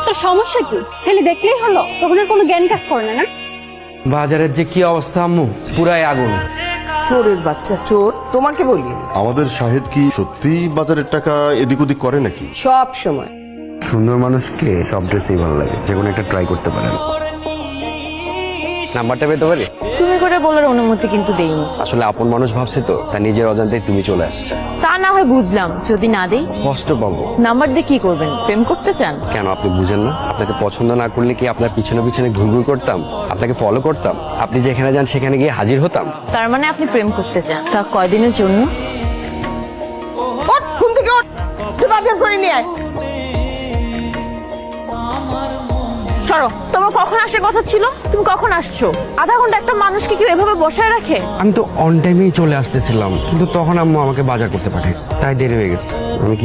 তোর সমস্যা কি? ছেলে দেখলেই হলো, তখন আর কোনো জ্ঞান কাজ করে না? বাজারের যে কি অবস্থা আম্মু, পুরাই আগুন। চোরের বাচ্চা চোর, তোমাকে বলি আমাদের শাহেদ কি সত্যিই বাজারের টাকা এদিক ওদিক করে নাকি? সব সময়। সুন্দর মানুষকে সব ড্রেসই ভালো লাগে, যে কোনো একটা ট্রাই করতে পারেন। নাম্বারটা পেতে পারি? তুমি করে বলার অনুমতি কিন্তু দেইনি। আসলে আপন মানুষ ভাবছে তো, তার নিজের অজান্তেই তুমি চলে আসছে। তা না হয় বুঝলাম, যদি না দেই কষ্ট পাবো। নাম্বার দিয়ে কি করবেন? প্রেম করতে চান? কেন আপনি বুঝেন না? আপনাকে পছন্দ না করলে কি আপনার পিছনে পিছনে ঘুরঘুর করতাম? আপনাকে ফলো করতাম? আপনি যেখানে যান সেখানে গিয়ে হাজির হতাম? তার মানে আপনি প্রেম করতে চান? তা কয়দিনের জন্য? ওঠ, ঘুম থেকে ওঠ, তুই বাজার করে নিয়ে আয়। সরো, তোমার কখন আসার কথা ছিল? তুমি কখন আসছো? আধা ঘন্টা একটা মানুষকে কেউ এভাবে বসায় রাখে? আমি তো অন টাইমেই চলে আসতেছিলাম, কিন্তু তখন আম্মু আমাকে বাজার করতে পাঠাইছে, তাই দেরি হয়ে গেছে। আমি কি